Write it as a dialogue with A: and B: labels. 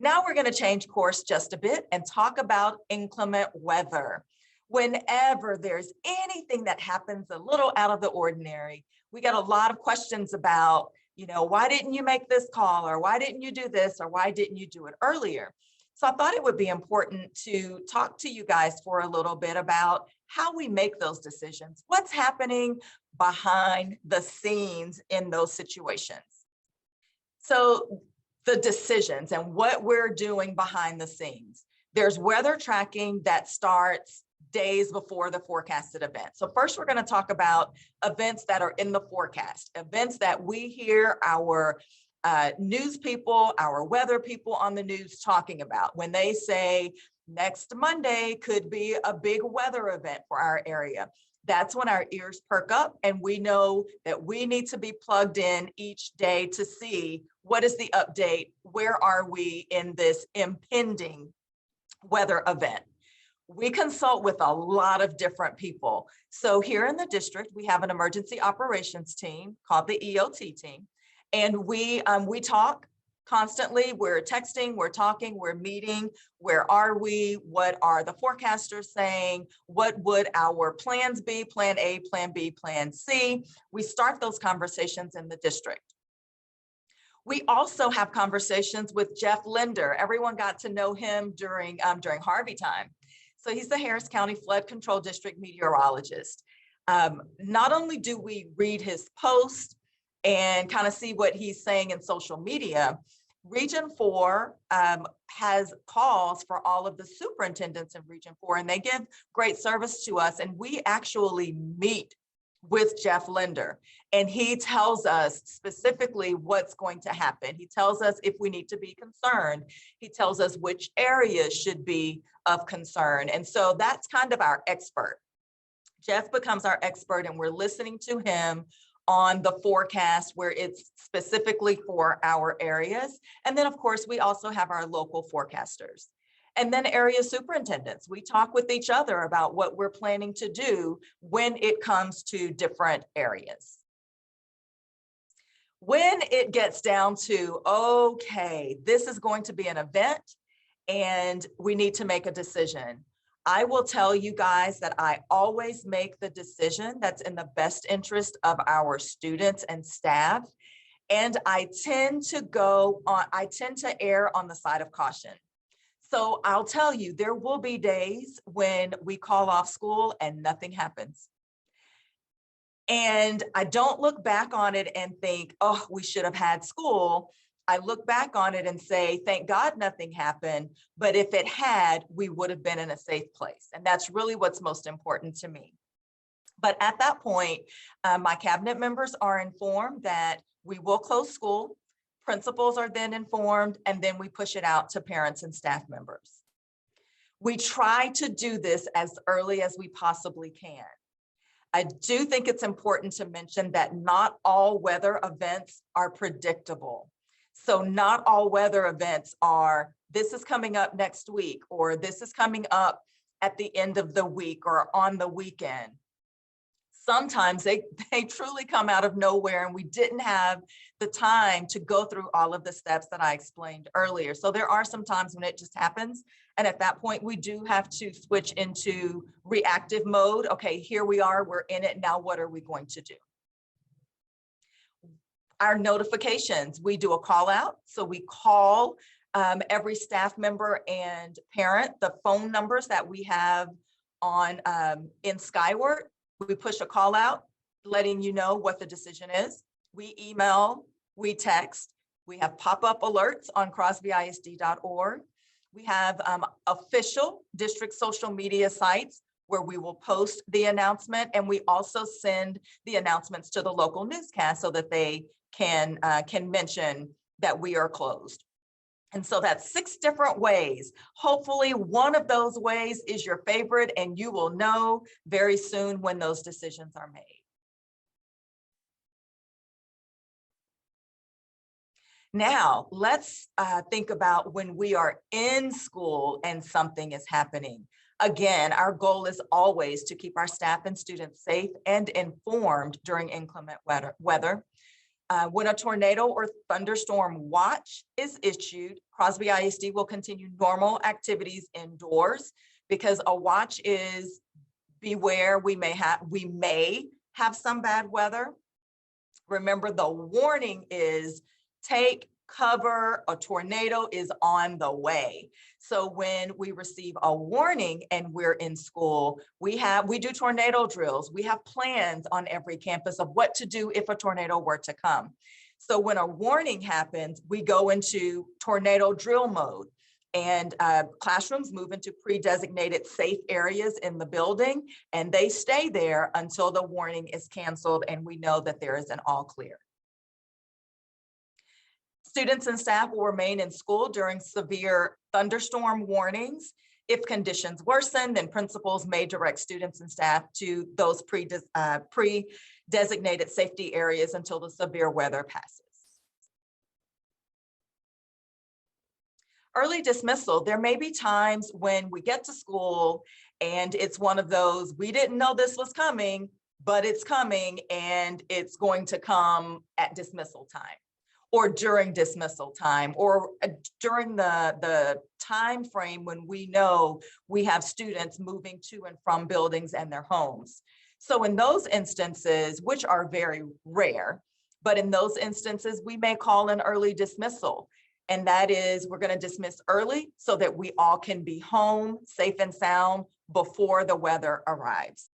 A: Now we're going to change course just a bit and talk about inclement weather. Whenever there's anything that happens a little out of the ordinary, we get a lot of questions about, why didn't you make this call, or why didn't you do this, or why didn't you do it earlier? So I thought it would be important to talk to you guys for a little bit about how we make those decisions, what's happening behind the scenes in those situations. So the decisions and what we're doing behind the scenes. There's weather tracking that starts days before the forecasted event. So first, we're going to talk about events that are in the forecast, events that we hear our news people, our weather people on the news talking about. When they say next Monday could be a big weather event for our area, that's when our ears perk up and we know that we need to be plugged in each day to see what is the update, where are we in this impending weather event. We consult with a lot of different people. So here in the district, we have an emergency operations team called the EOT team, and we talk constantly. We're texting, we're talking, we're meeting. Where are we? What are the forecasters saying? What would our plans be? Plan A, plan B, plan C. We start those conversations in the district. We also have conversations with Jeff Linder. Everyone got to know him during Harvey time. So he's the Harris County Flood Control District meteorologist. Not only do we read his posts and kind of see what he's saying in social media, Region 4 has calls for all of the superintendents in Region 4, and they give great service to us. And we actually meet with Jeff Linder, and he tells us specifically what's going to happen. He tells us if we need to be concerned. He tells us which areas should be of concern. And so that's kind of our expert. Jeff becomes our expert, and we're listening to him on the forecast where it's specifically for our areas. And then, of course, we also have our local forecasters. And then area superintendents. We talk with each other about what we're planning to do when it comes to different areas. When it gets down to, okay, this is going to be an event and we need to make a decision, I will tell you guys that I always make the decision that's in the best interest of our students and staff. And I tend to err on the side of caution. So I'll tell you, there will be days when we call off school and nothing happens. And I don't look back on it and think, oh, we should have had school. I look back on it and say, thank God nothing happened. But if it had, we would have been in a safe place. And that's really what's most important to me. But at that point, my cabinet members are informed that we will close school. Principals are then informed, and then we push it out to parents and staff members. We try to do this as early as we possibly can. I do think it's important to mention that not all weather events are predictable. So not all weather events are, this is coming up next week, or this is coming up at the end of the week or on the weekend. Sometimes they truly come out of nowhere, and we didn't have the time to go through all of the steps that I explained earlier. So there are some times when it just happens. And at that point, we do have to switch into reactive mode. Okay, here we are, we're in it. Now, what are we going to do? Our notifications, we do a call out. So we call every staff member and parent, the phone numbers that we have on in Skyward. We push a call out, letting you know what the decision is. We email, we text, we have pop-up alerts on crosbyisd.org. We have official district social media sites where we will post the announcement, and we also send the announcements to the local newscast so that they can mention that we are closed. And so that's 6 different ways. Hopefully one of those ways is your favorite, and you will know very soon when those decisions are made. Now, let's think about when we are in school and something is happening. Again, our goal is always to keep our staff and students safe and informed during inclement weather. When a tornado or thunderstorm watch is issued, Crosby ISD will continue normal activities indoors, because a watch is beware, we may have some bad weather. Remember, the warning is take cover, a tornado is on the way. So when we receive a warning and we're in school, we do tornado drills. We have plans on every campus of what to do if a tornado were to come. So when a warning happens, we go into tornado drill mode, and classrooms move into pre-designated safe areas in the building, and they stay there until the warning is canceled and we know that there is an all clear. Students and staff will remain in school during severe thunderstorm warnings. If conditions worsen, then principals may direct students and staff to those pre-designated safety areas until the severe weather passes. Early dismissal, there may be times when we get to school and it's one of those, we didn't know this was coming, but it's coming, and it's going to come at dismissal time, or during dismissal time, or during the time frame when we know we have students moving to and from buildings and their homes. So in those instances, which are very rare, but in those instances, we may call an early dismissal. And that is, we're going to dismiss early so that we all can be home safe and sound before the weather arrives.